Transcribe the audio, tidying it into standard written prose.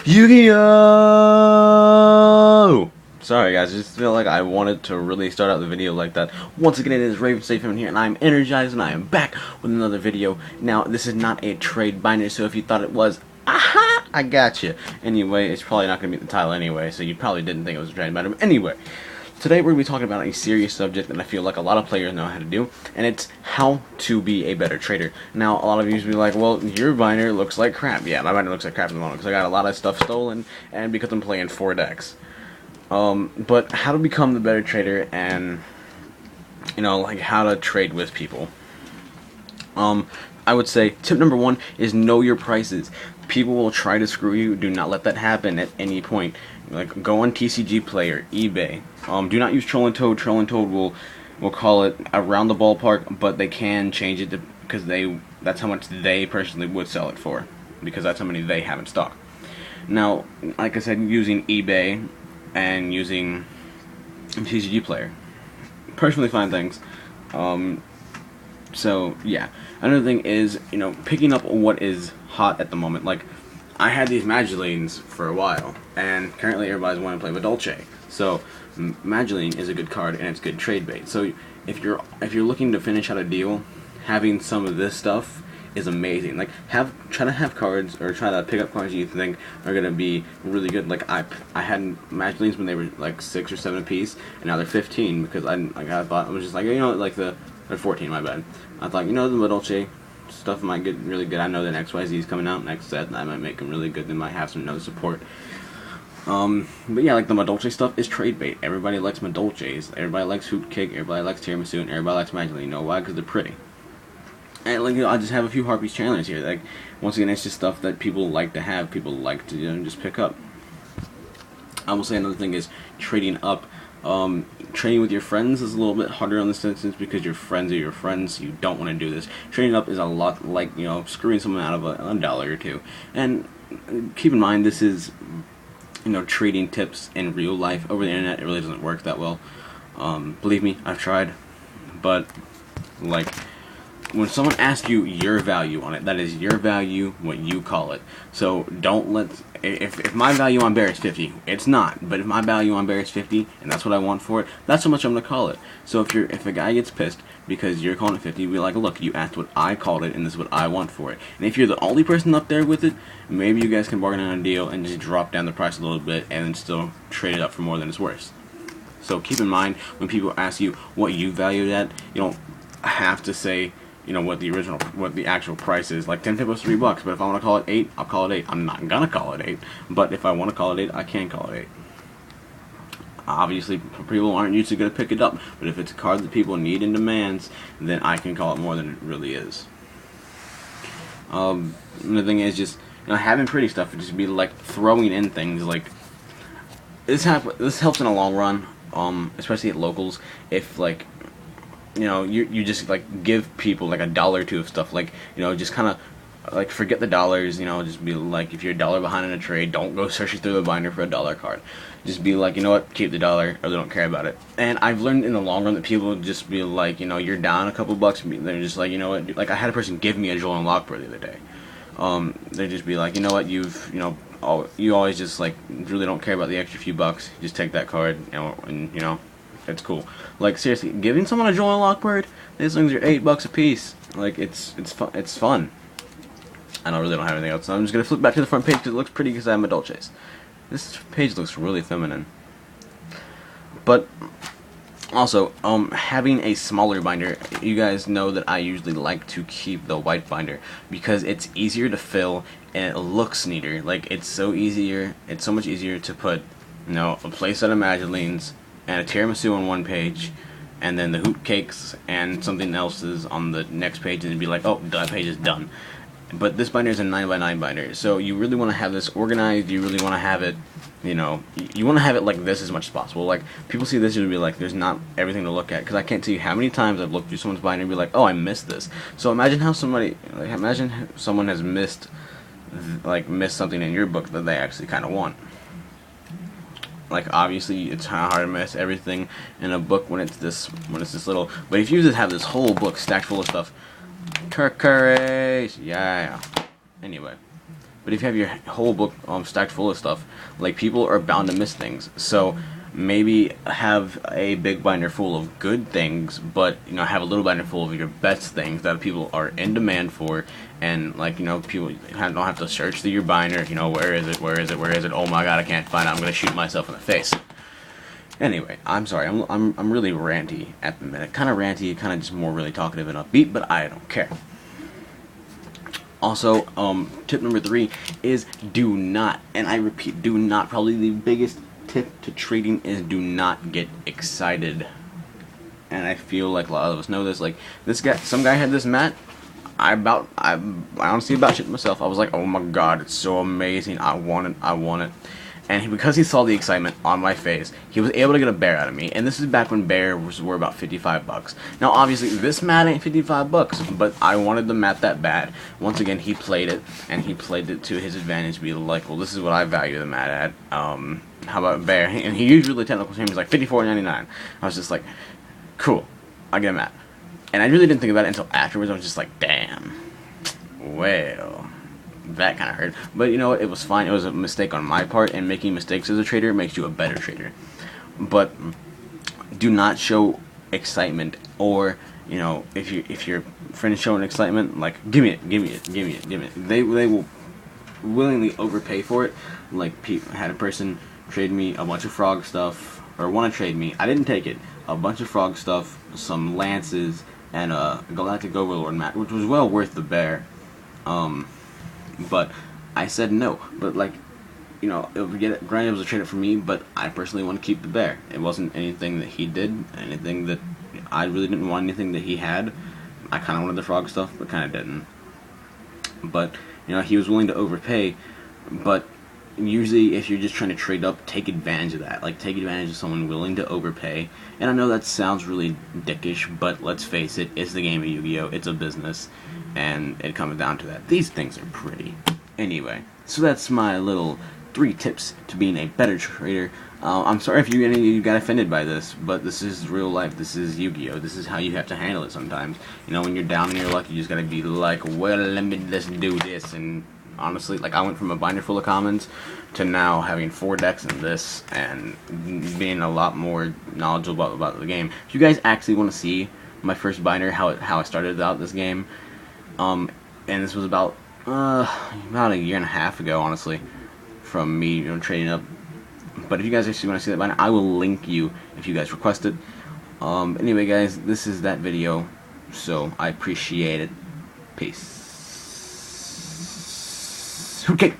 Yugioh! Sorry guys, I just feel like I wanted to really start out the video like that. Once again, it is Raven Safe here, and I'm energized, and I am back with another video. Now, this is not a trade binder, so if you thought it was, aha! I got you. Anyway, it's probably not going to be the title anyway, so you probably didn't think it was a trade binder. But anyway, today we're going to be talking about a serious subject that I feel like a lot of players know how to do, and it's how to be a better trader. Now, a lot of you will be like, well, your binder looks like crap. Yeah, my binder looks like crap at the moment because I got a lot of stuff stolen, and because I'm playing 4 decks. But how to become the better trader, and, you know, like how to trade with people. I would say tip number 1 is know your prices. People will try to screw you. Do not let that happen at any point. Like, go on TCG Player, eBay. Do not use Troll and Toad. Troll and Toad will call it around the ballpark, but they can change it because that's how much they personally would sell it for, because that's how many they have in stock. Now, like I said, using eBay and using TCG Player, personally fine things. So yeah, another thing is, you know, picking up what is hot at the moment. Like, I had these Magdalenes for a while, and currently everybody's wanting to play with Dolce. So Magdalene is a good card, and it's good trade bait. So if you're looking to finish out a deal, having some of this stuff is amazing. Like, try to have cards, or try to pick up cards you think are gonna be really good. Like, I had Magdalenes when they were like 6 or 7 a piece, and now they're 15 because I thought, I was just like, you know, like they're 14, my bad. I thought, you know, the Dolce stuff might get really good. I know that XYZ is coming out next set, and I might make them really good. They might have some other support. But yeah, like, the Madolche stuff is trade bait. Everybody likes Madolches. Everybody likes Hoot Cake. Everybody likes Tiramisu, and everybody likes Magdalene. You know why? Because they're pretty. And, like, you know, I just have a few Harpies challengers here. Like, once again, it's just stuff that people like to have. People like to, you know, just pick up. I will say another thing is trading up. Trading with your friends is a little bit harder on this instance because your friends are your friends. You don't want to do this. Trading up is a lot like, you know, screwing someone out of a dollar or two. And keep in mind, this is, you know, trading tips in real life. Over the internet, it really doesn't work that well. Believe me, I've tried. But, like, when someone asks you your value on it, that is your value, what you call it. So don't let, if my value on bear is 50, it's not. But if my value on bear is 50, and that's what I want for it, that's how much I'm gonna call it. So if a guy gets pissed because you're calling it 50, be like, look, you asked what I called it, and this is what I want for it. And if you're the only person up there with it, maybe you guys can bargain on a deal and just drop down the price a little bit, and then still trade it up for more than it's worth. So keep in mind, when people ask you what you value it at, you don't have to say, you know, what the actual price is. Like, 10 pips, $3, but if I want to call it 8, I'll call it 8. I'm not gonna call it 8, but if I want to call it 8, I can call it 8. Obviously, people aren't usually gonna pick it up, but if it's a card that people need and demands, then I can call it more than it really is. Another thing is just, you know, having pretty stuff would just be like throwing in things like this. This helps in the long run, especially at locals. If, like, you know, you just, like, give people like $1 or $2 of stuff, like, you know, just kind of like forget the dollars, you know, just be like, if you're $1 behind in a trade, don't go searching through the binder for $1 card. Just be like, you know what, keep the $1, or they don't care about it. And I've learned in the long run that people just be like, you know, you're down a couple bucks, and they're just like, you know what, like, I had a person give me a Joel and Lockbird the other day. They just be like, you know what, you know, you always just, like, really don't care about the extra few bucks. Just take that card, and you know, it's cool. Like, seriously, giving someone a Joel and Lockbird, these things are $8 a piece. Like, it's fun. I really don't have anything else, so I'm just gonna flip back to the front page because it looks pretty because I have my Dolces. This page looks really feminine. But also, having a smaller binder, you guys know that I usually like to keep the white binder because it's easier to fill and it looks neater. Like, it's so much easier to put, you know, a playset of Magdalenes and a Tiramisu on one page, and then the Hoot Cakes and something else is on the next page, and be like, oh, that page is done. But this binder is a 9x9 binder, so you really want to have this organized. You really want to have it, you know, you want to have it like this as much as possible. Like, people see this and be like, there's not everything to look at, because I can't tell you how many times I've looked through someone's binder and be like, oh, I missed this. So imagine someone has missed something in your book that they actually kind of want. Like, obviously, it's kind of hard to miss everything in a book when it's this little. But if you just have this whole book stacked full of stuff, Courage, yeah. Anyway, But if you have your whole book stacked full of stuff, like, people are bound to miss things. So maybe have a big binder full of good things, but have a little binder full of your best things that people are in demand for, and like people don't have to search through your binder. Where is it? Where is it? Where is it? Oh my god, I can't find it. I'm gonna shoot myself in the face. Anyway, I'm sorry. I'm really ranty at the minute. Kind of ranty, kind of just more really talkative and upbeat, but I don't care. Also, tip number 3 is do not, and I repeat, do not. Probably the biggest tip to trading is do not get excited. And I feel like a lot of us know this. Like, some guy had this mat. I honestly about shit myself. I was like, oh my god, it's so amazing. I want it. And because he saw the excitement on my face, he was able to get a bear out of me. And this is back when bears were about $55. Now, obviously, this mat ain't $55, but I wanted the mat that bad. Once again, he played it, and he played it to his advantage. Be like, well, this is what I value the mat at. How about bear? And he used really technical terms, like $54.99. I was just like, cool, I get a mat. And I really didn't think about it until afterwards. I was just like, damn. Well, that kind of hurt. But you know what? It was fine. It was a mistake on my part, and making mistakes as a trader makes you a better trader. But do not show excitement, or if your friends showing excitement, like, give me it. They will willingly overpay for it. Like, had a person trade me a bunch of frog stuff, or want to trade me. I didn't take it. A bunch of frog stuff, some lances, and a Galactic Overlord mat, which was well worth the bear. But I said no. But like, granted, it was a trade it for me, but I personally want to keep the bear. It wasn't anything that he did, anything that I really didn't want, anything that he had. I kind of wanted the frog stuff, but kind of didn't. But he was willing to overpay. But usually, if you're just trying to trade up, take advantage of that. Like, take advantage of someone willing to overpay. And I know that sounds really dickish, but let's face it, it's the game of Yu-Gi-Oh! It's a business, and it comes down to that. These things are pretty. Anyway, so that's my little 3 tips to being a better trader. I'm sorry if any of you got offended by this, but this is real life. This is Yu-Gi-Oh! This is how you have to handle it sometimes. When you're down in your luck, you just gotta be like, well, let's do this. And honestly, like, I went from a binder full of commons to now having 4 decks in this, and being a lot more knowledgeable about the game. If you guys actually want to see my first binder, how I started out this game, and this was about a year and a half ago, honestly, from me trading up. But if you guys actually want to see that binder, I will link you if you guys request it. Anyway, guys, this is that video, so I appreciate it. Peace. Okay.